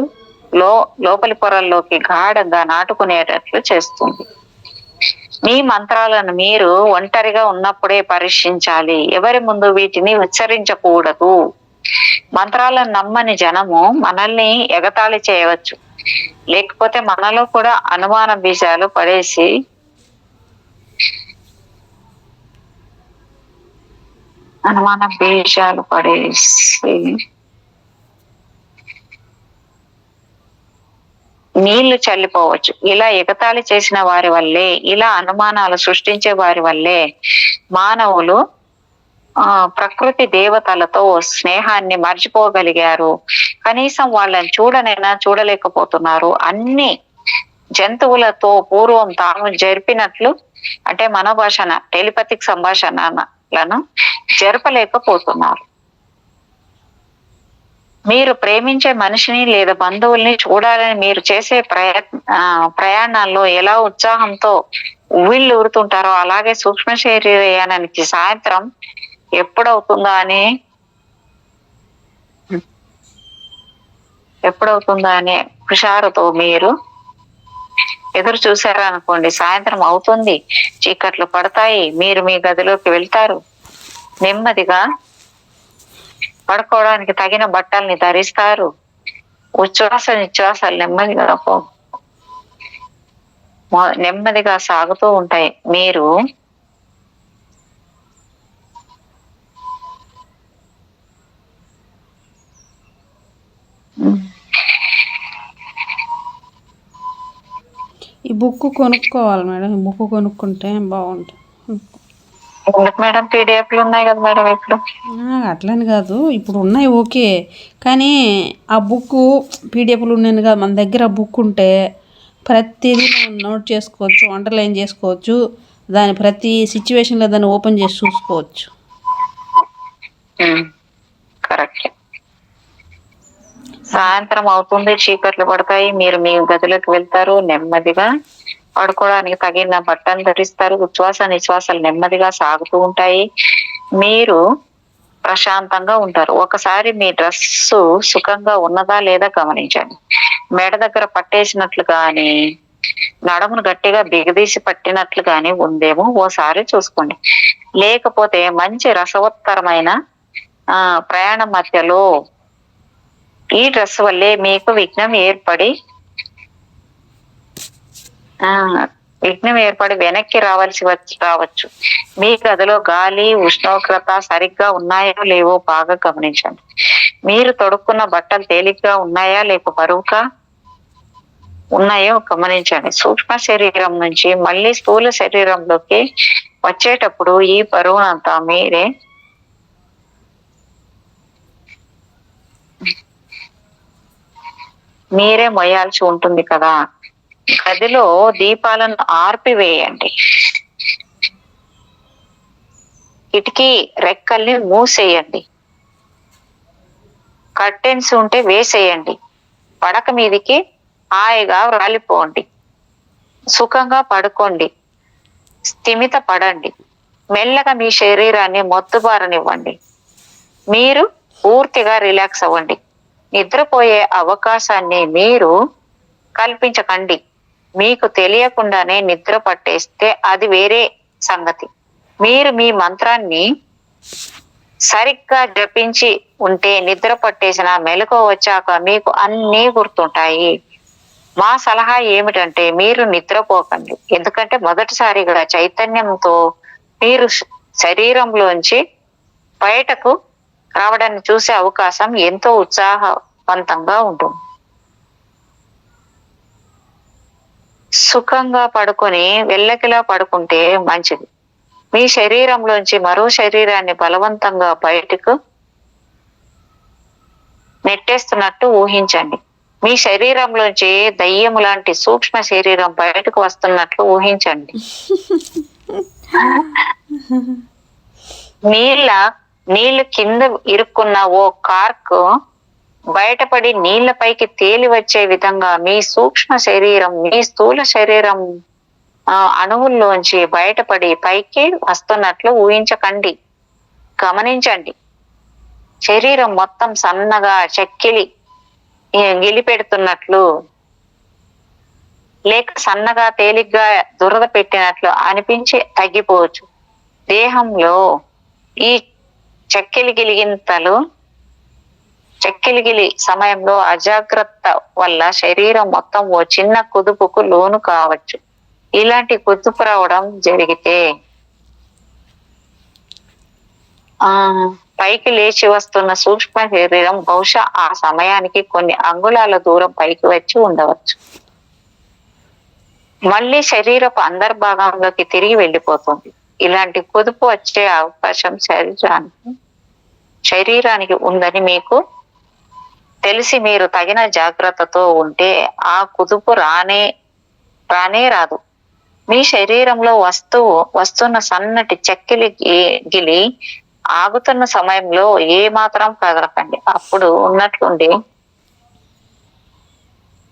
లోపలి పొరల్లోకి గాఢంగా నాటుకునేటట్లు చేస్తుంది. మీ మంత్రాలను మీరు ఒంటరిగా ఉన్నప్పుడే పరీక్షించాలి. ఎవరి ముందు వీటిని ఉచ్చరించకూడదు. మంత్రాలను నమ్మని జనము మనల్ని ఎగతాళి చేయవచ్చు, లేకపోతే మనలో కూడా అనుమాన బీజాలు పడేసి నీళ్లు చల్లిపోవచ్చు. ఇలా ఎగతాళి చేసిన వారి వల్లే, ఇలా అనుమానాలు సృష్టించే వారి వల్లే మానవులు ప్రకృతి దేవతలతో స్నేహాన్ని మర్చిపోగలిగారు. కనీసం వాళ్ళని చూడలేకపోతున్నారు. అన్ని జంతువులతో పూర్వం తాము జరిపినట్లు, అంటే మనోభాషణ టెలిపతిక్ సంభాషణలను జరపలేకపోతున్నారు. మీరు ప్రేమించే మనిషిని లేదా బంధువుల్ని చూడాలని మీరు చేసే ప్రయాణాల్లో ఎలా ఉత్సాహంతో ఉవ్విళ్ళూరుతుంటారో, అలాగే సూక్ష్మ శరీరయానానికి సాయంత్రం ఎప్పుడవుతుందా అనే హుషారుతో మీరు ఎదురు చూసారా అనుకోండి. సాయంత్రం అవుతుంది, చీకట్లు పడతాయి, మీరు మీ గదిలోకి వెళ్తారు, నెమ్మదిగా పడుకోవడానికి తగిన బట్టల్ని ధరిస్తారు, నిశ్వాసాలు నెమ్మదిగా సాగుతూ ఉంటాయి. మీరు ఈ బుక్ కొనుక్కోవాలి మేడం. ఈ బుక్ కొనుక్కుంటే బాగుంటుంది. ఎందుకు మేడం, పీడిఎఫ్లు ఉన్నాయి కదా మేడం ఇప్పుడు. అట్లని కాదు, ఇప్పుడు ఉన్నాయి ఓకే, కానీ ఆ బుక్ పీడిఎఫ్లు ఉన్నాయి కదా, మన దగ్గర బుక్ ఉంటే ప్రతిదీ నోట్ చేసుకోవచ్చు, అండర్లైన్ చేసుకోవచ్చు, దాని ప్రతి సిచ్యువేషన్లో దాన్ని ఓపెన్ చేసి చూసుకోవచ్చు. కరెక్ట్. సాయంత్రం అవుతుంది, చీకట్లు పడతాయి, మీరు మీ గదిలోకి వెళ్తారు, నెమ్మదిగా పడుకోవడానికి తగిన బట్టలు ధరిస్తారు, నిశ్వాసాలు నెమ్మదిగా సాగుతూ ఉంటాయి, మీరు ప్రశాంతంగా ఉంటారు. ఒకసారి మీ డ్రెస్సు సుఖంగా ఉన్నదా లేదా గమనించండి. మెడ దగ్గర పట్టేసినట్లు గాని, నడుమును గట్టిగా బిగదీసి పట్టినట్లు గాని ఉందేమో ఓసారి చూసుకోండి. లేకపోతే మంచి రసవత్తరమైన ప్రయాణం మధ్యలో ఈ డ్రెస్ వల్లే మీకు విఘ్నం ఏర్పడి వెనక్కి రావచ్చు. మీ గదిలో గాలి, ఉష్ణోగ్రత సరిగ్గా ఉన్నాయో లేవో బాగా గమనించండి. మీరు తొడుక్కున్న బట్టలు తేలిగ్గా ఉన్నాయా లేక బరువుగా ఉన్నాయో గమనించండి. సూక్ష్మ శరీరం నుంచి మళ్ళీ స్థూల శరీరంలోకి వచ్చేటప్పుడు ఈ బరువునంతా మీరే మొయ్యాల్సి ఉంటుంది కదా. గదిలో దీపాలను ఆర్పివేయండి, కిటికీ రెక్కల్ని మూసేయండి, కర్టెన్స్ ఉంటే వేసేయండి, పడక మీదికి హాయిగా రాలిపోండి, సుఖంగా పడుకోండి, స్థిమిత పడండి, మెల్లగా మీ శరీరాన్ని మొద్దుబారనివ్వండి, మీరు పూర్తిగా రిలాక్స్ అవ్వండి. నిద్రపోయే అవకాశాన్ని మీరు కల్పించకండి. మీకు తెలియకుండానే నిద్ర పట్టేస్తే అది వేరే సంగతి. మీరు మీ మంత్రాన్ని సరిగ్గా జపించి ఉంటే నిద్ర పట్టేసిన మెలకువ వచ్చాక మీకు అన్నీ గుర్తుంటాయి. మా సలహా ఏమిటంటే మీరు నిద్రపోకండి. ఎందుకంటే మొదటిసారిగా చైతన్యంతో మీరు శరీరంలోంచి బయటకు రావడాన్ని చూసే అవకాశం ఎంతో ఉత్సాహవంతంగా ఉంటుంది. సుఖంగా పడుకొని వెళ్ళకిలా పడుకుంటే మంచిది. మీ శరీరంలోంచి మరో శరీరాన్ని బలవంతంగా బయటకు నెట్టేస్తున్నట్టు ఊహించండి. మీ శరీరంలోంచి దయ్యము లాంటి సూక్ష్మ శరీరం బయటకు వస్తున్నట్లు ఊహించండి. నీళ్లు కింద ఇరుక్కున్న ఓ కార్క్ బయటపడి నీళ్లపైకి తేలి వచ్చే విధంగా మీ సూక్ష్మ శరీరం మీ స్థూల శరీరం అణువుల్లోంచి బయటపడి పైకి వస్తున్నట్లు ఊహించకండి. గమనించండి. శరీరం మొత్తం సన్నగా చెక్కిలి గిలిపెడుతున్నట్లు లేక సన్నగా తేలిగ్గా దురద పెట్టినట్లు అనిపించి తగ్గిపోవచ్చు. దేహంలో ఈ చెక్కిలిగిలి సమయంలో అజాగ్రత్త వల్ల శరీరం మొత్తం ఓ చిన్న కుదుపుకు లోను కావచ్చు. ఇలాంటి కుదుపు రావడం జరిగితే పైకి లేచి వస్తున్న సూక్ష్మ శరీరం బహుశా ఆ సమయానికి కొన్ని అంగుళాల దూరం పైకి వచ్చి ఉండవచ్చు. మళ్ళీ శరీరపు అంతర్భాగంలోకి తిరిగి వెళ్ళిపోతుంది. ఇలాంటి కుదుపు వచ్చే అవకాశం శరీరానికి ఉందని మీకు తెలిసి మీరు తగిన జాగ్రత్తతో ఉంటే ఆ కుదుపు రానే రాదు. మీ శరీరంలో వస్తున్న సన్నటి చెక్కిలి గిలి ఆగుతున్న సమయంలో ఏ మాత్రం కదలకండి. అప్పుడు ఉన్నట్లుండి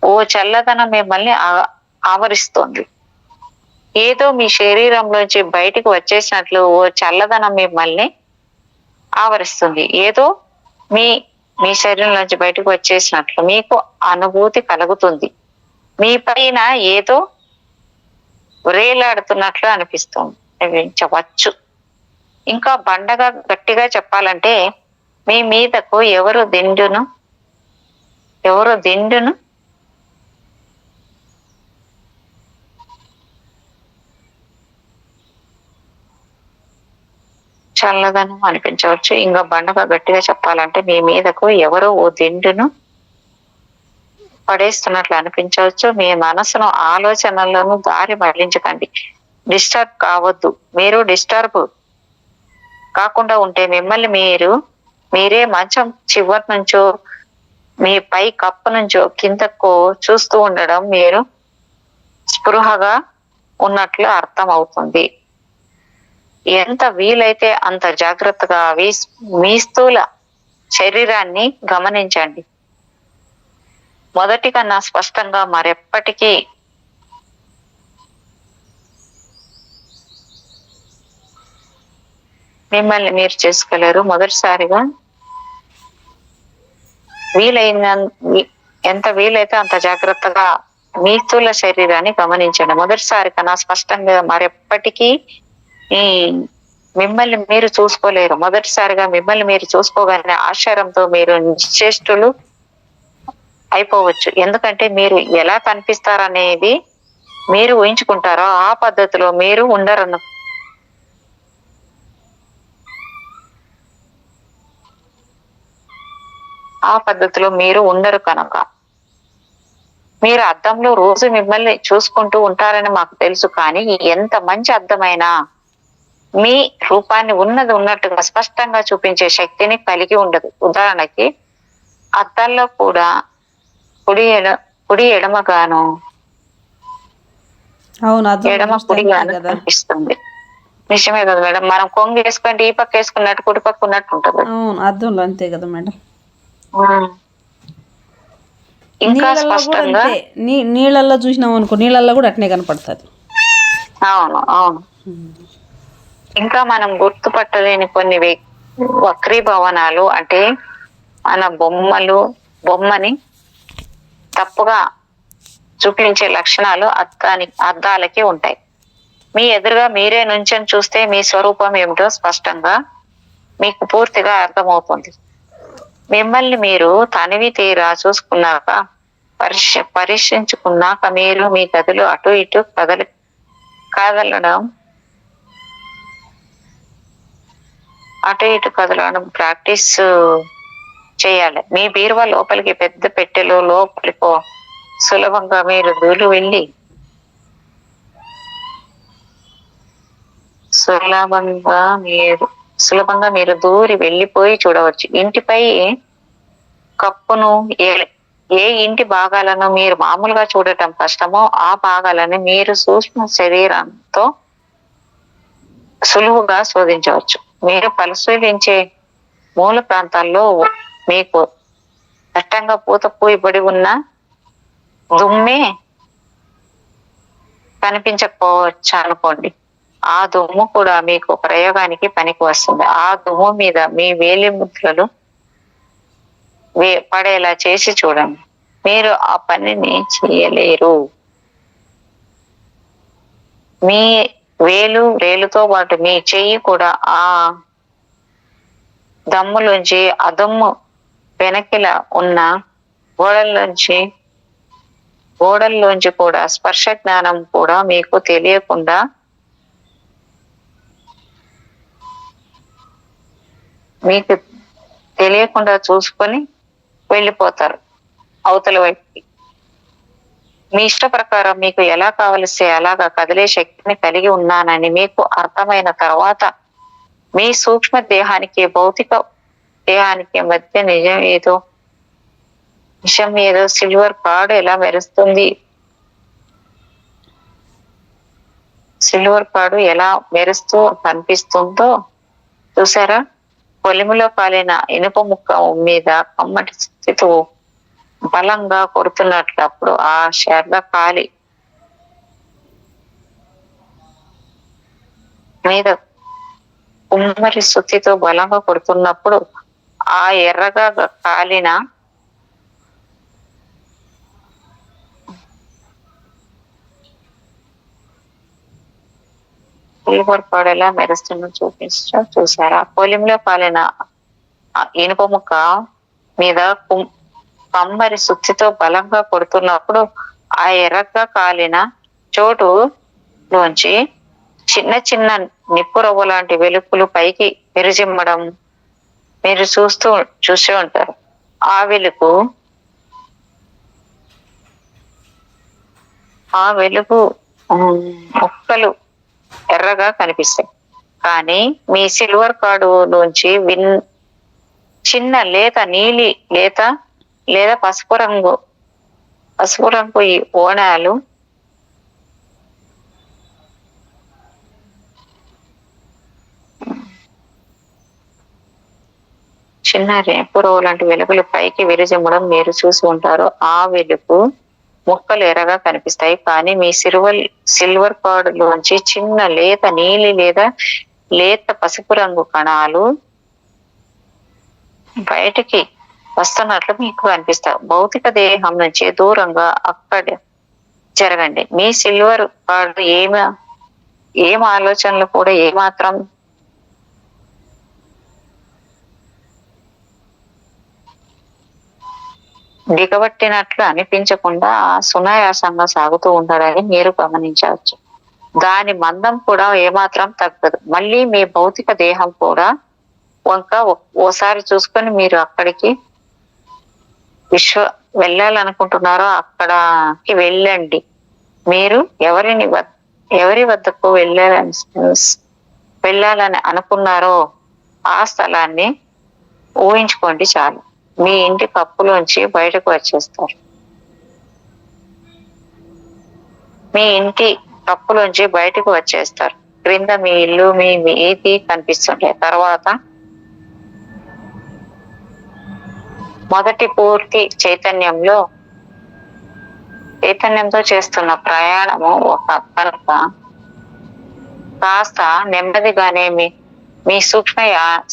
ఓ చల్లదనం మిమ్మల్ని ఆవరిస్తుంది. ఏదో మీ శరీరంలోంచి బయటికి వచ్చేసినట్లు ఓ చల్లదనం మిమ్మల్ని ఆవరిస్తుంది. ఏదో మీ మీ శరీరంలోంచి బయటకు వచ్చేసినట్లు మీకు అనుభూతి కలుగుతుంది. మీ పైన ఏదో వ్రేలాడుతున్నట్లు అనిపించవచ్చు. ఇంకా బండగా గట్టిగా చెప్పాలంటే మీ మీదకు ఎవరు దిండును చల్లదనం అనిపించవచ్చు. ఇంకా బండగా గట్టిగా చెప్పాలంటే మీ మీదకు ఎవరో ఓ దిండును పడేస్తున్నట్లు అనిపించవచ్చు. మీ మనసును ఆలోచనలను దారి మళ్లించకండి. డిస్టర్బ్ కావద్దు. మీరు డిస్టర్బ్ కాకుండా ఉంటే మిమ్మల్ని మీరే మంచం చివరి నుంచో మీ పై కప్పు నుంచో కిందకు చూస్తూ ఉండడం మీరు స్పృహగా ఉన్నట్లు అర్థం అవుతుంది. ఎంత వీలైతే అంత జాగ్రత్తగా మీ స్థూల శరీరాన్ని గమనించండి. మొదటి కన్నా స్పష్టంగా మరెప్పటికీ మిమ్మల్ని మీరు చేసుకోలేరు. మొదటిసారిగా ఎంత వీలైతే అంత జాగ్రత్తగా మీ స్థూల శరీరాన్ని గమనించండి. మొదటిసారి కన్నా స్పష్టంగా మరెప్పటికీ మిమ్మల్ని మీరు చూసుకోలేరు. మొదటిసారిగా మిమ్మల్ని మీరు చూసుకోగలిగిన ఆశ్చర్యంతో మీరు నిశ్చేష్టులు అయిపోవచ్చు. ఎందుకంటే మీరు ఎలా కనిపిస్తారనేది మీరు ఊహించుకుంటారో ఆ పద్ధతిలో మీరు ఉండరను. ఆ పద్ధతిలో మీరు ఉండరు కనుక మీరు అద్దంలో రోజు మిమ్మల్ని చూసుకుంటూ ఉంటారని మాకు తెలుసు. కానీ ఎంత మంచి అద్దమైనా మీ రూపాన్ని ఉన్నట్టుగా స్పష్టంగా చూపించే శక్తిని కలిగి ఉండదు. ఉదాహరణకి అద్దాల్లో కూడా కుడి ఎడమగాను ఎడమ కుడిగాను కనిపిస్తుంది. నిజమే కదా మేడం. మనం కొంగు వేసుకుంటే ఈ పక్క వేసుకున్నట్టు కుడి పక్క ఉన్నట్టు ఉంటుంది. అద్దంలో అంతే కదా మేడం. ఇంకా స్పష్టంగా నీళ్ళల్లో చూసినాం అనుకో, నీళ్ళల్లో కూడా అట్నే కనపడుతుంది. అవును. ఇంకా మనం గుర్తుపట్టలేని కొన్ని వక్రీభవనాలు అంటే మన బొమ్మని తప్పుగా చూపించే లక్షణాలు అద్దాలకి ఉంటాయి. మీ ఎదురుగా మీరే నుంచొని చూస్తే మీ స్వరూపం ఏమిటో స్పష్టంగా మీకు పూర్తిగా అర్థమవుతుంది. మిమ్మల్ని మీరు తనివి తీరా చూసుకున్నాక పరీక్షించుకున్నాక మీరు మీ గదిలో అటు ఇటు కదలడం ప్రాక్టీస్ చేయాలి. మీ బీరువా లోపలికి పెద్ద పెట్టెలో లోపలికో సులభంగా మీరు దూరి వెళ్ళిపోయి చూడవచ్చు. ఇంటిపై కప్పును ఏ ఇంటి భాగాలను మీరు మామూలుగా చూడటం కష్టమో ఆ భాగాలను మీరు సూక్ష్మ శరీరంతో సులువుగా శోధించవచ్చు. మీరు పరిశీలించే మూల ప్రాంతాల్లో మీకు దట్టంగా పూత పూయబడి ఉన్న దుమ్మే కనిపించకపోవచ్చు అనుకోండి. ఆ దుమ్ము కూడా మీకు ప్రయోగానికి పనికి వస్తుంది. ఆ దుమ్ము మీద మీ వేలిముద్రలు పడేలా చేసి చూడండి. మీరు ఆ పనిని చేయలేరు. మీ వేలుతో పాటు మీ చెయ్యి కూడా ఆ దమ్ములోంచి అదుమ్ము వెనకిల ఉన్న గోడల్లోంచి కూడా స్పర్శ జ్ఞానం కూడా మీకు తెలియకుండా చూసుకొని వెళ్ళిపోతారు అవతల వైపుకి. మీ ఇష్ట ప్రకారం మీకు ఎలా కావలిస్తే అలాగా కదిలే శక్తిని కలిగి ఉన్నానని మీకు అర్థమైన తర్వాత మీ సూక్ష్మ దేహానికి భౌతిక దేహానికి మధ్య నిజం ఏదో సిల్వర్ కార్డ్ ఎలా మెరుస్తుంది, సిల్వర్ కార్డు ఎలా మెరుస్తూ కనిపిస్తుందో చూసారా? కొలిమిలో కాలిన ఇనుప ముక్క మీద కమ్మటి స్థితి బలంగా కొడుతున్నట్లు అప్పుడు ఆ శర్ర కాలి మీద కుమ్మరి సుత్తితో బలంగా కొడుతున్నప్పుడు ఆ ఎర్రగా కాలిన సిల్వర్ పడేలా మెరుస్తున్న చూసారా? పొలింలో కాలిన ఇనుప ముక్క మీద కమ్మరి సుత్తితో బలంగా కొడుతున్నప్పుడు ఆ ఎర్రగా కాలిన చోటులోంచి చిన్న చిన్న నిప్పురవ్వ లాంటి వెలుగులు పైకి విరజిమ్మడం మీరు చూసే ఉంటారు. ఆ వెలుగు మొక్కలు ఎర్రగా కనిపిస్తాయి. కానీ మీ సిల్వర్ కార్డు నుంచి చిన్న లేత నీలి లేదా పసుపు రంగు ఈ ఓణాలు చిన్న రేపురో లాంటి వెలుగులు పైకి విరజిమ్మడం మీరు చూసి ఉంటారు. ఆ వెలుగు మొక్కలు ఎర్రగా కనిపిస్తాయి. కానీ మీ సిల్వర్ కార్డ్ లోంచి చిన్న లేత నీలి లేదా లేత పసుపు రంగు కణాలు బయటికి వస్తున్నట్లు మీకు కనిపిస్తాయి. భౌతిక దేహం నుంచి దూరంగా అక్కడ జరగండి. మీ సిల్వర్ కార్డు ఏం ఆలోచనలు కూడా ఏమాత్రం దిగబట్టినట్లు అనిపించకుండా సునాయాసంగా సాగుతూ ఉంటాడని మీరు గమనించవచ్చు. దాని మందం కూడా ఏమాత్రం తగ్గదు. మళ్ళీ మీ భౌతిక దేహం కూడా ఓసారి చూసుకొని మీరు అక్కడికి వెళ్ళాలనుకుంటున్నారో అక్కడికి వెళ్ళండి. మీరు ఎవరి వద్దకు వెళ్ళాలని అనుకున్నారో ఆ స్థలాన్ని ఊహించుకోండి చాలు. మీ ఇంటి కప్పులోంచి బయటకు వచ్చేస్తారు. క్రింద మీ ఇల్లు మీ వీధి కనిపిస్తుంటాయి. తర్వాత మొదటి పూర్తి చైతన్యంతో చేస్తున్న ప్రయాణము కనుక కాస్త నెమ్మదిగానే మీ సూక్ష్మ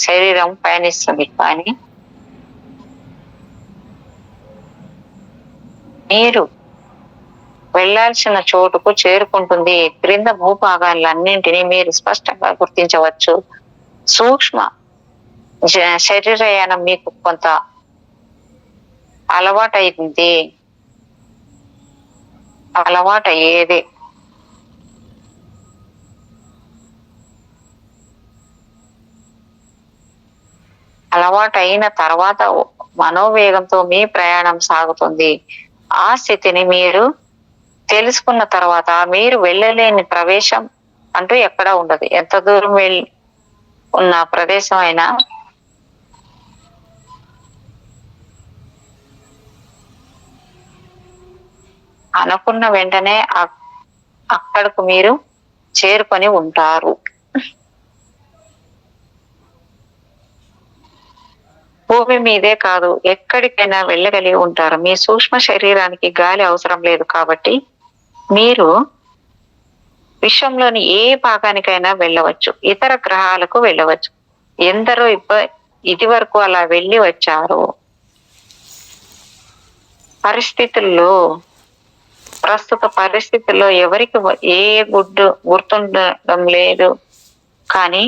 శరీరం పయనిస్తుంది. కానీ మీరు వెళ్లాల్సిన చోటుకు చేరుకుంటుంది. క్రింద భూభాగాలన్నింటినీ మీరు స్పష్టంగా గుర్తించవచ్చు. సూక్ష్మ శరీరయానం మీకు కొంత అలవాటయ్యేది. అలవాటైన తర్వాత మనోవేగంతో మీ ప్రయాణం సాగుతుంది. ఆ స్థితిని మీరు తెలుసుకున్న తర్వాత మీరు వెళ్ళలేని ప్రదేశం అంటూ ఎక్కడా ఉండదు. ఎంత దూరం ఉన్న ప్రదేశం అయినా అనుకున్న వెంటనే అక్కడకు మీరు చేరుకొని ఉంటారు. భూమి మీదే కాదు, ఎక్కడికైనా వెళ్ళగలిగి ఉంటారు. మీ సూక్ష్మ శరీరానికి గాలి అవసరం లేదు కాబట్టి మీరు విశ్వంలోని ఏ భాగానికైనా వెళ్ళవచ్చు. ఇతర గ్రహాలకు వెళ్ళవచ్చు. ఎందరో ఇది వరకు అలా వెళ్ళి వచ్చారు. ప్రస్తుత పరిస్థితుల్లో ఎవరికి ఏ గుర్తుండడం లేదు. కానీ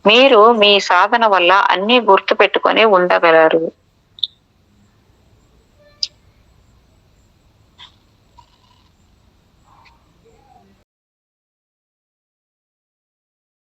మీరు మీ సాధన వల్ల అన్ని గుర్తు పెట్టుకొని ఉండగలరు.